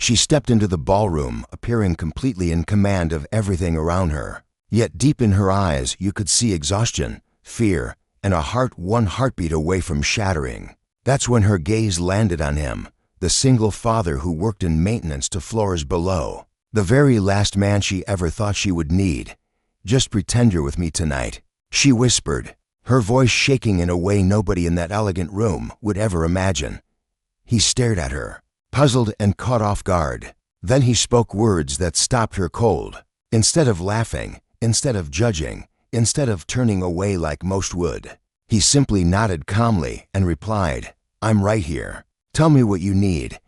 She stepped into the ballroom, appearing completely in command of everything around her. Yet deep in her eyes, you could see exhaustion, fear, and a heart one heartbeat away from shattering. That's when her gaze landed on him, the single father who worked in maintenance to floors below. The very last man she ever thought she would need. "Just pretend you're with me tonight," she whispered, her voice shaking in a way nobody in that elegant room would ever imagine. He stared at her, puzzled and caught off guard. Then he spoke words that stopped her cold. Instead of laughing, instead of judging, instead of turning away like most would, he simply nodded calmly and replied, "I'm right here. Tell me what you need.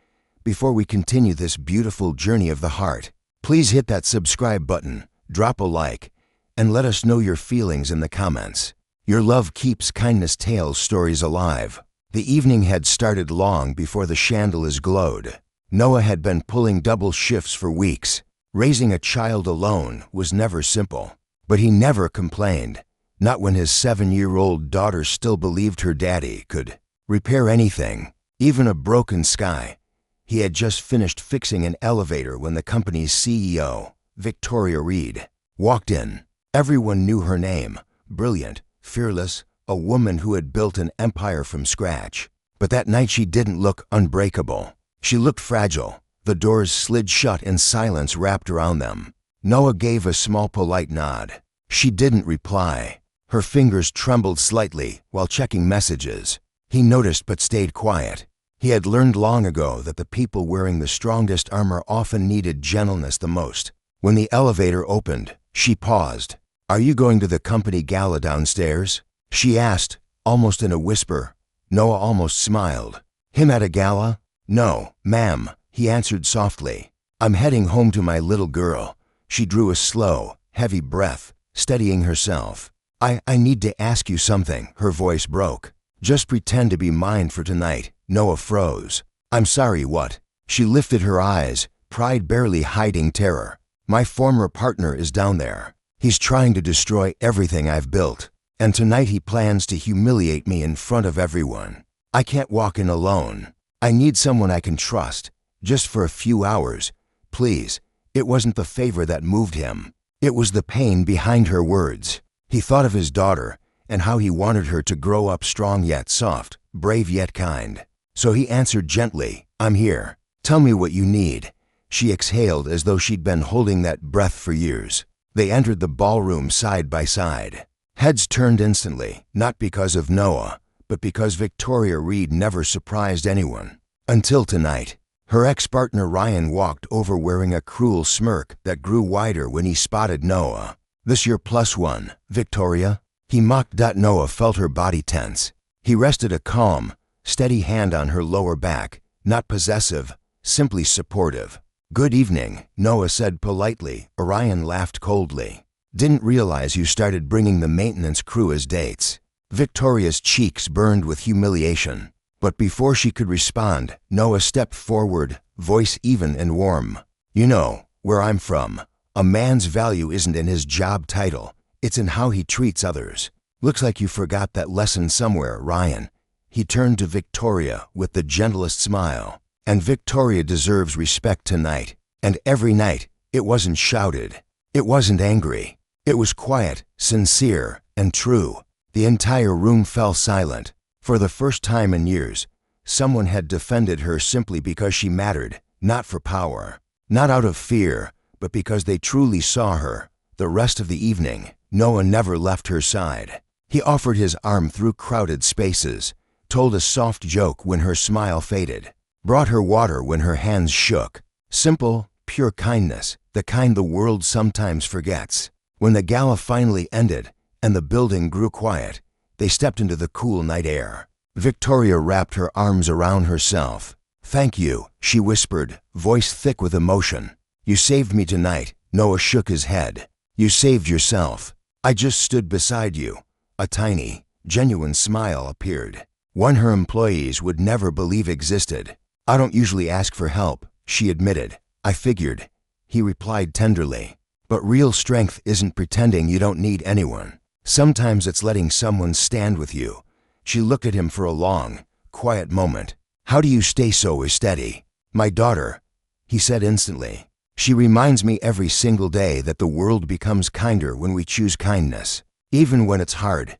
Before we continue this beautiful journey of the heart, please hit that subscribe button, drop a like, and let us know your feelings in the comments. Your love keeps Kindness Tales stories alive." The evening had started long before the chandeliers glowed. Noah had been pulling double shifts for weeks. Raising a child alone was never simple, but he never complained, not when his 7-year-old daughter still believed her daddy could repair anything, even a broken sky. He had just finished fixing an elevator when the company's CEO, Victoria Reed, walked in. Everyone knew her name, brilliant, fearless, a woman who had built an empire from scratch. But that night she didn't look unbreakable. She looked fragile. The doors slid shut and silence wrapped around them. Noah gave a small polite nod. She didn't reply. Her fingers trembled slightly while checking messages. He noticed but stayed quiet. He had learned long ago that the people wearing the strongest armor often needed gentleness the most. When the elevator opened, she paused. "Are you going to the company gala downstairs?" she asked, almost in a whisper. Noah almost smiled. "Him at a gala? No, ma'am," he answered softly. "I'm heading home to my little girl." She drew a slow, heavy breath, steadying herself. I need to ask you something," her voice broke. "Just pretend to be mine for tonight." Noah froze. "I'm sorry, what?" She lifted her eyes, pride barely hiding terror. "My former partner is down there. He's trying to destroy everything I've built. And tonight he plans to humiliate me in front of everyone. I can't walk in alone. I need someone I can trust, just for a few hours. Please." It wasn't the favor that moved him. It was the pain behind her words. He thought of his daughter and how he wanted her to grow up strong yet soft, brave yet kind. So he answered gently, "I'm here. Tell me what you need." She exhaled as though she'd been holding that breath for years. They entered the ballroom side by side. Heads turned instantly, not because of Noah, but because Victoria Reed never surprised anyone. Until tonight. Her ex-partner Ryan walked over wearing a cruel smirk that grew wider when he spotted Noah. "This your plus one, Victoria?" He mocked. Noah felt her body tense. He rested a calm, steady hand on her lower back, not possessive, simply supportive. "Good evening," Noah said politely. Ryan laughed coldly. "Didn't realize you started bringing the maintenance crew as dates." Victoria's cheeks burned with humiliation. But before she could respond, Noah stepped forward, voice even and warm. "You know, where I'm from, a man's value isn't in his job title, it's in how he treats others. Looks like you forgot that lesson somewhere, Ryan." He turned to Victoria with the gentlest smile. "And Victoria deserves respect tonight. And every night. It wasn't shouted. It wasn't angry. It was quiet, sincere, and true." The entire room fell silent. For the first time in years, someone had defended her simply because she mattered, not for power, not out of fear, but because they truly saw her. The rest of the evening, Noah never left her side. He offered his arm through crowded spaces, told a soft joke when her smile faded, brought her water when her hands shook. Simple, pure kindness, the kind the world sometimes forgets. When the gala finally ended and the building grew quiet, they stepped into the cool night air. Victoria wrapped her arms around herself. "Thank you," she whispered, voice thick with emotion. "You saved me tonight." Noah shook his head. "You saved yourself. I just stood beside you." A tiny, genuine smile appeared, one her employees would never believe existed. "I don't usually ask for help," she admitted. "I figured," he replied tenderly. "But real strength isn't pretending you don't need anyone. Sometimes it's letting someone stand with you." She looked at him for a long, quiet moment. "How do you stay so steady?" "My daughter." he said instantly. She reminds me every single day that the world becomes kinder when we choose kindness, even when it's hard.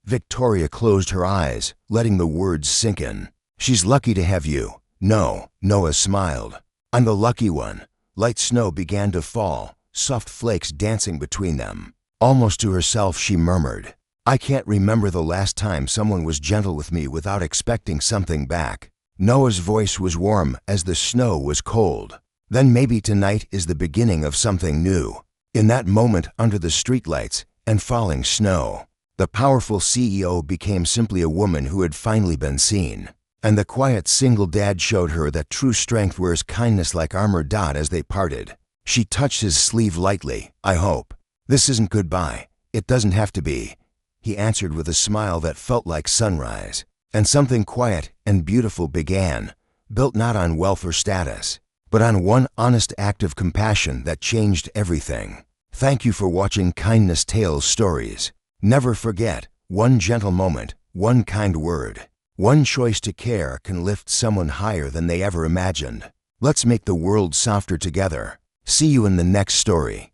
Victoria closed her eyes, letting the words sink in. She's lucky to have you. No, Noah smiled. I'm the lucky one. Light snow began to fall, soft flakes dancing between them. Almost to herself, she murmured, I can't remember the last time someone was gentle with me without expecting something back. Noah's voice was warm as the snow was cold. Then maybe tonight is the beginning of something new. In that moment under the streetlights and falling snow, the powerful CEO became simply a woman who had finally been seen. And the quiet single dad showed her that true strength wears kindness like armor. As they parted, she touched his sleeve lightly. I hope this isn't goodbye. It doesn't have to be, he answered with a smile that felt like sunrise. And something quiet and beautiful began, built not on wealth or status, but on one honest act of compassion that changed everything. Thank you for watching Kindness Tales Stories. Never forget, one gentle moment, one kind word, one choice to care can lift someone higher than they ever imagined. Let's make the world softer together. See you in the next story.